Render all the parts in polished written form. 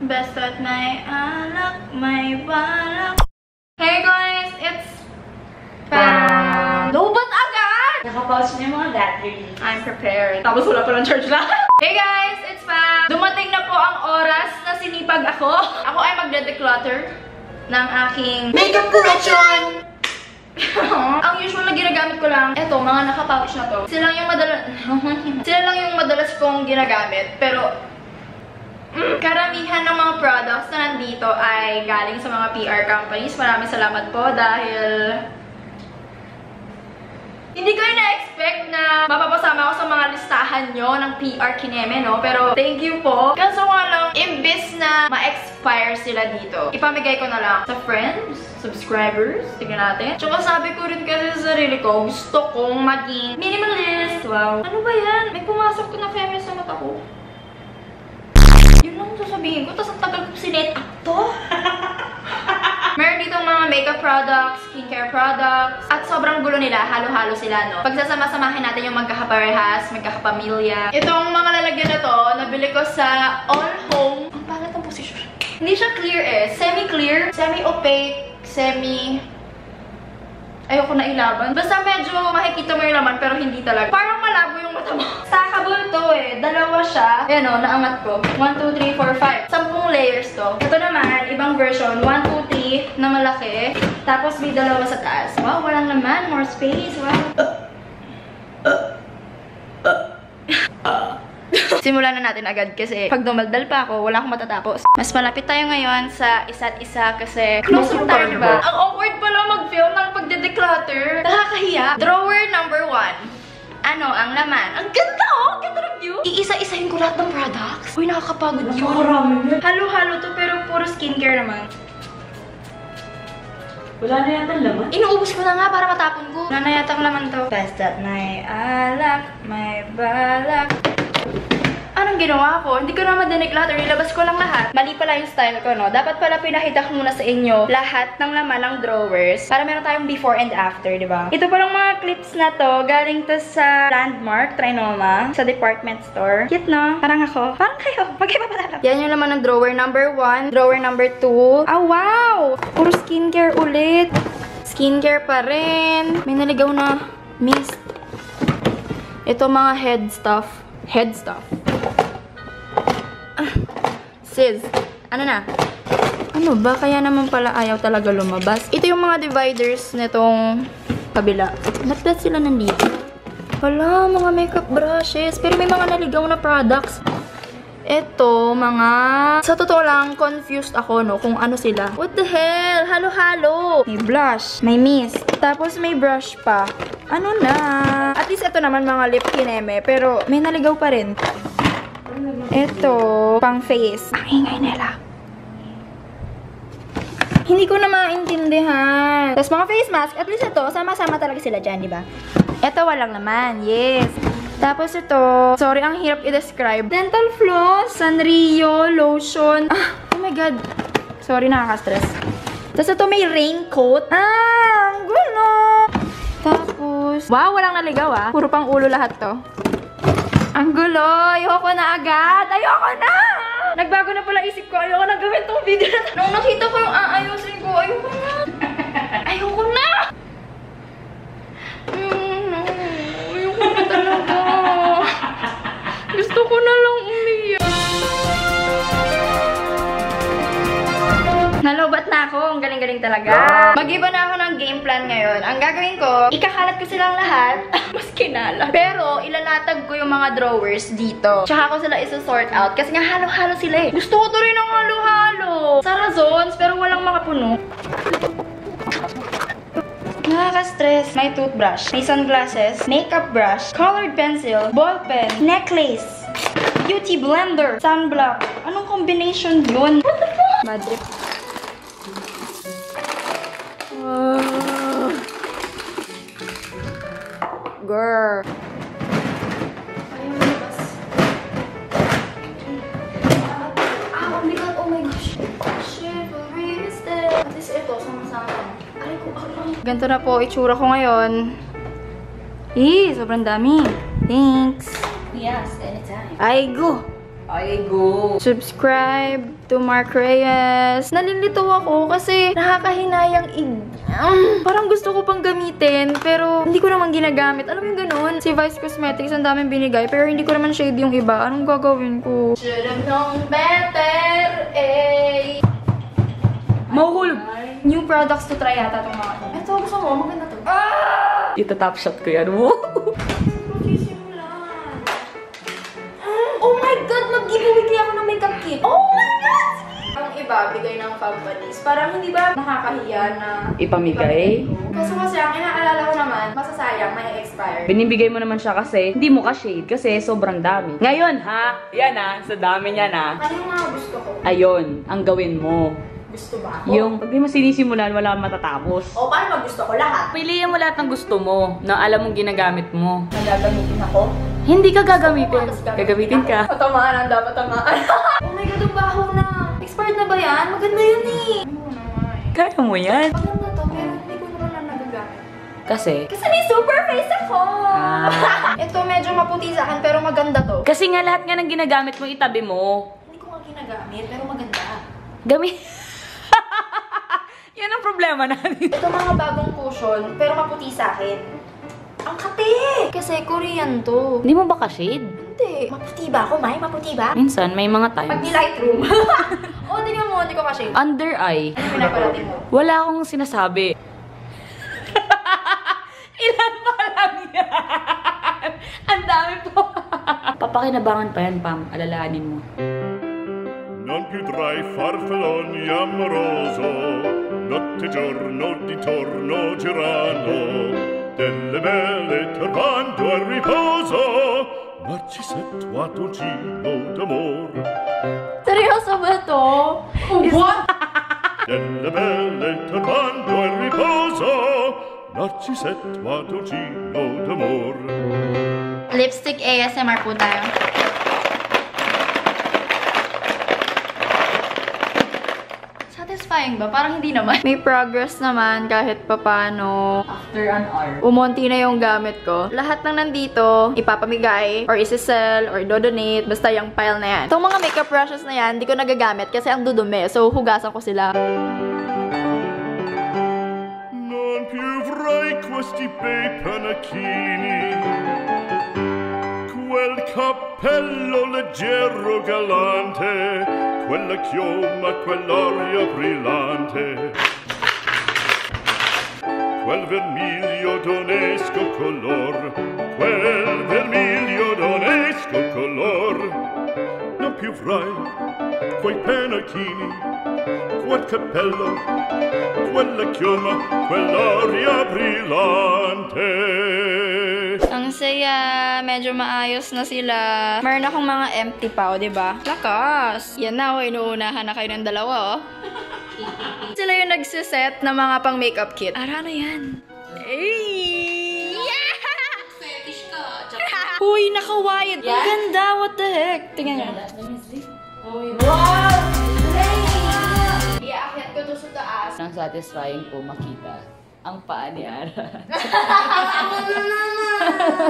Basta't may alak, may balak. Hey guys, it's Pam! Lobot agad! Nakapause niyo yung mga battery. I'm prepared. Tapos wala pa ng charge na. Hey guys, it's Pam! Dumating na po ang oras na sinipag ako. Ako ay magde-declutter ng aking makeup collection! Ang usual na ginagamit ko lang, eto, mga naka-pouch na to. Sila lang yung madalas kong ginagamit. Pero, karamihan ng mga products na nandito ay galing sa mga PR companies. Maraming salamat po dahil hindi ko na-expect na mapapasama ako sa mga listahan nyo ng PR Kineme, no? Pero, thank you po. Kaso nga lang, imbis na ma-expire sila dito, ipamigay ko na lang sa friends, subscribers, tignan natin. Tsaka sabi ko rin kasi sa sarili ko, gusto kong maging minimalist. Wow. Ano ba yan? May pumasok ko na feminist sa mata ko. Yun lang sasabihin ko, tapos ang tagal ko sinet up to. Meron ditong mga makeup products, skincare products, at sobrang gulo nila, halo-halo sila, no? Pagsasama-samahin natin yung magkakaparehas, magkakapamilya. Itong mga lalagyan na to, nabili ko sa All Home. Ang pangat ang posisyon. Hindi siya clear eh. Semi-clear, semi-opaque, ayoko na ilaban. Basta medyo makikita mo yung laman pero hindi talaga. Parang malabo yung mata mo. Stackable to eh. Dalawa siya. Ayan o, naangat ko. 1, 2, 3, 4, 5. 10 layers to. Ito naman, ibang version. 1, 2, 3 na malaki. Tapos may dalawa sa taas. Wow, walang laman. More space. Wow. Simulan na natin agad kasi pag dumaldal pa ako, wala akong matatapos. Mas malapit tayo ngayon sa isa't isa kasi closer tayo, diba? Ang awkward pala mag-film ng pagde-declutter. Nakakahiya. Drawer number 1. Ano ang laman? Ang ganda oh! Ganda ng view! Iisa-isahin ko lahat ng products. Uy, nakakapagod yun. Halo-halo to pero puro skincare naman. Wala na yata laman? Inuubos ko na nga para matapon ko. Wala na yata ang laman to. Basta't may alak, may balak. Anong ginawa ko? Hindi ko naman dineclutter. Nilabas ko lang lahat. Mali pala yung style ko, no? Dapat pala pinakita ko muna sa inyo lahat ng laman ng drawers para meron tayong before and after, di ba? Ito palang mga clips na to. Galing to sa Landmark, Trinoma, sa department store. Cute, no? Parang ako. Parang kayo. Magkaiba pa talaga. Yan yung laman ng drawer number 1. Drawer number 2. Ah, wow! Puro skincare ulit. Skincare pa rin. May naligaw na mist. Ito mga head stuff. Head stuff. Sis, ano na? Ano ba? Kaya naman pala ayaw talaga lumabas. Ito yung mga dividers nitong kabila. Ba't sila nandito? Wala, mga makeup brushes. Pero may mga naligaw na products. Ito, mga... Sa totoo lang, confused ako, no? Kung ano sila. What the hell? Halo-halo! May blush. May mist. Tapos may brush pa. Ano na? At least ito naman mga lip kineme. Pero may naligaw pa rin. Ito, pang face. Ang ingay nila. Hindi ko na maintindihan. Tapos mga face mask, at least ito, sama-sama talaga sila dyan, di ba? Ito, walang naman. Yes. Tapos ito, sorry, ang hirap i-describe. Dental floss, Sanrio, lotion. Oh my God. Sorry, nakaka-stress. Tapos ito, may raincoat. Ang gulo. Tapos, wow, walang naligaw ah. Puro pang ulo lahat to. Ang gulo! Ayoko na agad! Ayoko na! Nagbago na pala isip ko. Ayoko na gawin tong video na. Nung nakita ko yung aayusin ko, ayoko na! Ayoko na! Ayoko na talaga. Gusto ko na lang umiyak. Nalobat na ako. Ang galing-galing talaga. Mag-iba na ako ng game plan ngayon. Ang gagawin ko, ikakalat ko silang lahat. Mas kinalat. Pero, ilalatag ko yung mga drawers dito. Tsaka ko sila isa-sort out. Kasi nga, halo-halo sila eh. Gusto ko to rin ng halo-halo. Sa zones, pero walang makapuno. Nakaka-stress. May toothbrush, may sunglasses, makeup brush, colored pencil, ball pen, necklace, beauty blender, sunblock. Anong combination yun? What the fuck? Bad trip. Girl. Oh my God, oh my gosh. Chivalry is dead. At least ito, sama-sama. Ay ko, ganito na po itsura ko ngayon. Sobrang dami. Thanks. Yes, anytime. Ay, go. Ay, go. Subscribe to Mark Reyes. Nalilito ako kasi nakakahinayang parang gusto ko pang gamitin, pero hindi ko naman ginagamit. Alam mo yung ganun? Si Vice Cosmetics, ang daming binigay, pero hindi ko naman shade yung iba. Anong gagawin ko? Should've known better, eh. Mahulog. New products to try yata itong mga ito. Ito, gusto mo? Maganda to. Ah! Ita-top shot ko yan mo. Oh my God! Mag-giveaway kaya ako ng makeup kit. Oh my God! Ang iba, bigay ng companies. Parang hindi ba nakakahiya na Ipamigay? Kasi ang inaalala ko naman, masasayang, may expire. Binibigay mo naman siya kasi hindi mo ka-shade kasi sobrang dami. Ngayon ha, yan ha, sa dami niyan ha. Ano yung mga gusto ko? Ayun, ang gawin mo. Gusto ba ako? Yung pag di mo sinisimulan, wala matatapos. O, paano mag gusto ko lahat? Piliin mo lahat ng gusto mo na alam mong ginagamit mo. Nagagamitin ako? Hindi ka gagamitin. Gagamitin ka. Patamaan ang dapat tamaan. Oh my God, ang baho na. Expired na ba yan? Maganda yun eh. Kaya mo yan. Maganda to, pero hindi ko naman na nagagamit. Kasi? Kasi may super face ako! Ah. Ito medyo maputi sa akin, pero maganda to. Kasi nga lahat nga ng ginagamit mo, itabi mo. Hindi ko nga ginagamit, pero maganda. Gamit. Yan ang problema natin. Ito mga bagong cushion, pero maputi sa akin. Ang kate! Kasi Korean to. Hindi mo ba ka-shade? Hindi. Maputi ba ako, Mai? Maputi ba? Minsan, may mga Pag times. ni Lightroom. O, tingnan mo, hindi ko ka-shade. Under eye. Ano pinapalatin mo? Wala akong sinasabi. Ilan pa lang yan? Ang dami po. Papakinabangan pa yan, Pam. Alalahanin mo. Non più tra i farfalloni amoroso, notte e giorno di torno girano, delle belle turbando al riposo, Narcisetto Adolgino d'amor. Seryoso ba to? What? Delle belle turbando al riposo, Narcisetto Adolgino d'amor. Lipstick ASMR po tayo. Satisfying ba? Parang hindi naman. May progress naman kahit papano. After an hour. Umunti na yung gamit ko. Lahat ng nandito, ipapamigay, or isisell, or dodonate. Basta yung pile na yan. Itong mga makeup brushes na yan, hindi ko nagagamit kasi ang dudumi. So, hugasan ko sila. Non più avrai questi bei panacchini, quel cappello leggero galante, quella chioma, quell'aria brillante, quel vermiglio d'onesco color, quel vermiglio d'onesco color. Non più avrai quei panacchini, quel cappello, quella chioma, quell'aria brillante. Ang saya. Medyo maayos na sila. Meron akong mga empty pa, o, diba? Lakas! Yan na, o. Inuunahan na kayo ng dalawa, o. Sila yung nagsiset ng mga pang makeup kit. Ara na yan. Ay! Yeah! Fetish ka. Uy, naka-wide. Ang ganda. What the heck? Tingnan nyo. Wow! Iaakit ko to sa taas. Ang satisfying po makita ang paa ni Ara.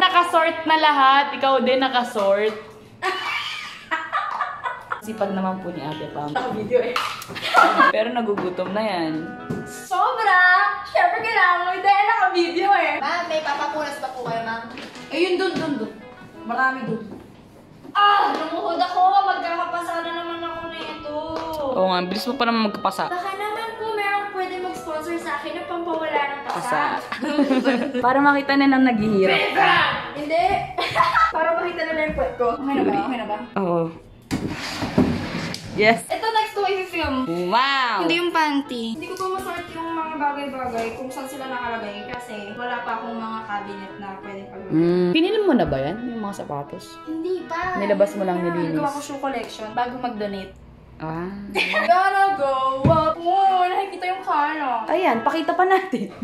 Nakasort na lahat. Ikaw din nakasort. Sipag naman po ni Ate Pam. Video eh. Pero nagugutom na yan. Sobra! Siyempre kailangan mo. Dahil naka-video eh. Ma'am, may papapunas ba po kayo, ma'am? Ayun, dun. Marami dun. Ah! Lumuhod ako! Magkakapasa na naman ako na ito. Oo nga, bilis mo pa naman magkapasa. Baka naman po merong pwede mag-sponsor sa akin na pampawala ng Pasa. pasa. Para makita na nang naghihirap. Hindi! Para makita na lang yung puwet ko. Okay na ba? Okay na ba? Oo. Yes. Ito next to i-film. Wow! Hindi yung panty. Hindi ko pa masort yung mga bagay-bagay kung saan sila nakalagay kasi wala pa akong mga cabinet na pwede pag-lagay. Pinili mo na ba yan? Yung mga sapatos? Hindi pa. Nilabas mo lang nilinis. Nagawa ko shoe collection bago mag-donate. Ah. Gotta go up. Oh, nakikita yung kano. Ayan, pakita pa natin.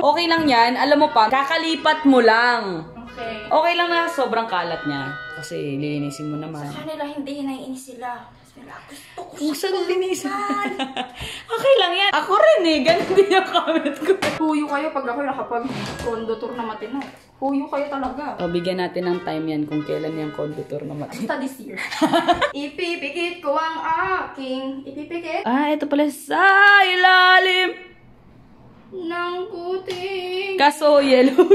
Okay lang yan. Alam mo pa, kakalipat mo lang. Okay. Okay lang na sobrang kalat niya. Kasi lilinisin mo naman. Sa kanila hindi naiinis sila. Kasi Kung saan linisan. Okay lang yan. Ako rin eh. Ganun din yung comment ko. Huyo kayo pag ako nakapag-condo tour na matino. Huyo kayo talaga. O, bigyan natin ng time yan kung kailan yung condo tour naman. Basta this year. Ipipikit ko ang aking... Ipipikit Ito pala sa ilalim ng puting... kaso yellow.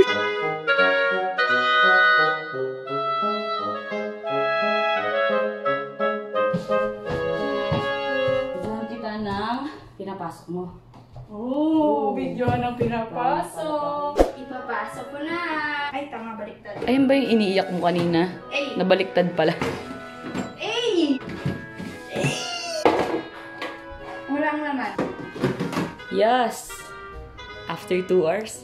Bigyan kita ng pinapasok mo. Video ng pinapasok. Ipapasok ko na. Ay, tanga, baliktad. Ayun ba yung iniiyak mo kanina? Ay! Nabaliktad pala. Ay! Walang naman. Yes! After 2 hours.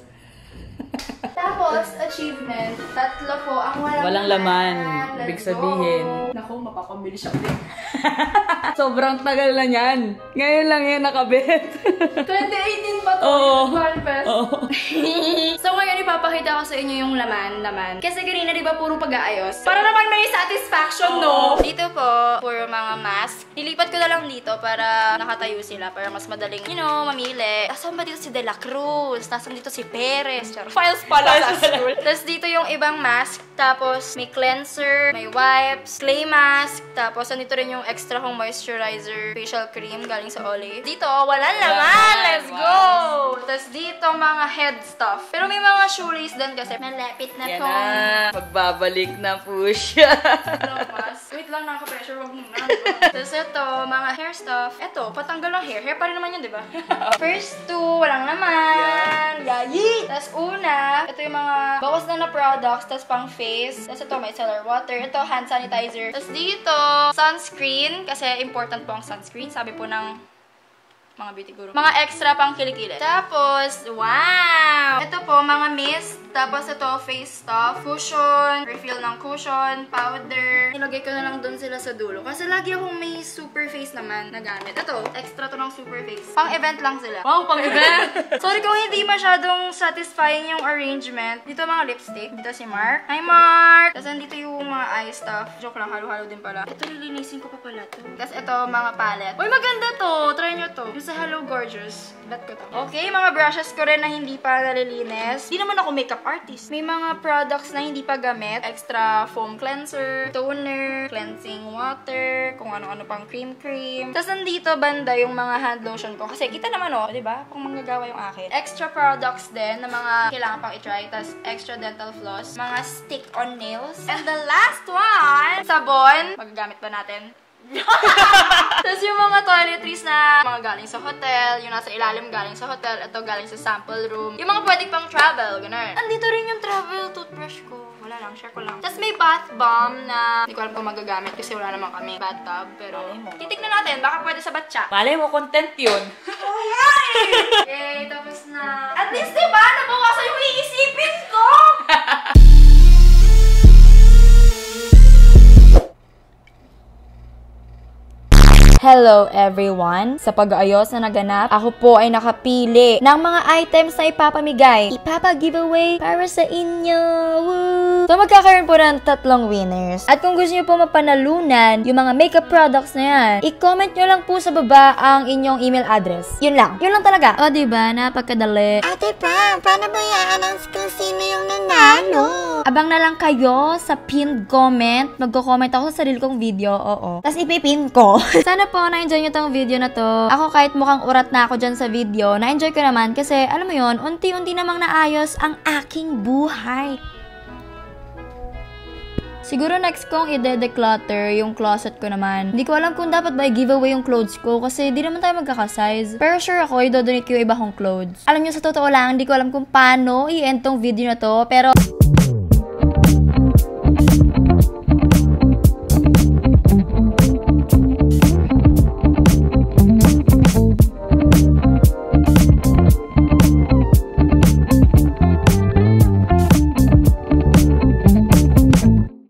Tapos, achievement. 3 po ang Walang laman. Let's Ibig sabihin. go. Naku, mapapambili siya din. Sobrang tagal na yan. Ngayon lang yan nakabit. 2018 pa to. Oo. Valpes. Oo. So ngayon ipapakita ko sa inyo yung laman. Kasi kanina di ba puro pag-aayos? Para naman may satisfaction, no? Dito po, puro mga mask. Nilipat ko na lang dito para nakatayo sila. Para mas madaling, mamili. Asan ba dito si De La Cruz? Nasaan dito si Perez? Files pala sa school. Tapos dito yung ibang mask. Tapos may cleanser, may wipes, clay mask. Tapos andito rin yung extra kong moisturizer, facial cream galing sa Olay. Dito, walang laman! Let's go! Tapos dito, mga head stuff. Pero may mga shoelace din kasi malapit na Yan to. na. Magbabalik na po siya. Wait lang, nakaka-pressure. Wag muna. Tapos ito, mga hair stuff. Ito, patanggal ng hair. Hair pa rin naman yun, di ba? First two, walang naman. Yayi! Tapos una, ito yung mga bawas na products. Tapos pang face. Tapos ito, may cellar water. Ito, hand sanitizer. Tapos dito, sunscreen. Kasi important po ang sunscreen. Sabi po ng mga beauty guru. Mga extra pang kilikili. Tapos, wow! Ito po, mga mist. Tapos ito, face stuff. Cushion. Refill ng cushion. Powder. Nilagay ko na lang doon sila sa dulo. Kasi lagi akong may super face naman na gamit. Ito, extra to ng super face. Pang event lang sila. Wow, pang event! Sorry kung hindi masyadong satisfying yung arrangement. Dito mga lipstick. Dito si Mark. Hi, Mark! Tapos andito yung mga eye stuff. Joke lang, halo-halo din pala. Ito, lilinisin ko pa pala to. Tapos ito, mga palette. Uy, maganda to! Try nyo to. Yung sa Hello Gorgeous. Bet ko to. Okay, mga brushes ko rin na hindi pa nalilinis. Hindi naman ako makeup artist. May mga products na hindi pa gamit. Extra foam cleanser, toner, cleansing water, kung ano-ano pang cream. Tapos nandito banda yung mga hand lotion ko. Kasi kita naman di ba? Kung manggagawa yung akin. Extra products din na mga kailangan pang i-try. Tapos extra dental floss. Mga stick-on nails. And the last one, sabon. Magagamit ba natin? Tapos yung mga toiletries na mga galing sa hotel, yung nasa ilalim galing sa hotel, ito galing sa sample room. Yung mga pwede pang travel, gano'n. Andito rin yung travel toothbrush ko. Wala lang, share ko lang. Tapos may bath bomb na hindi ko alam kung magagamit kasi wala naman kami bathtub. Pero titignan natin, baka pwede sa batya. Malay mo, content yun. Okay, tapos na. At least diba, nabawasan yung iisipin ko! Hello everyone! Sa pag-aayos na naganap, ako po ay nakapili ng mga items na ipapamigay, ipapa-giveaway para sa inyo! Woo! So magkakaroon po ng 3 winners. At kung gusto nyo po mapanalunan yung mga makeup products na yan, i-comment nyo lang po sa baba ang inyong email address. Yun lang. Yun lang talaga. O diba? Napakadali. Ate Pam, paano ba i-announce kung sino yung nanalo? Abang na lang kayo sa pinned comment. Magko-comment ako sa sarili kong video, oo. Tapos ipipin ko. Sana po na-enjoy nyo tong video na to. Ako kahit mukhang urat na ako dyan sa video, na-enjoy ko naman kasi alam mo yon, unti-unti namang naayos ang aking buhay. Siguro next kong i-declutter yung closet ko naman. Hindi ko alam kung dapat ba i-giveaway yung clothes ko kasi di naman tayo magkakasize. Pero sure ako, i-donate ko yung iba kong clothes. Alam nyo, sa totoo lang, hindi ko alam kung paano i-end tong video na to, pero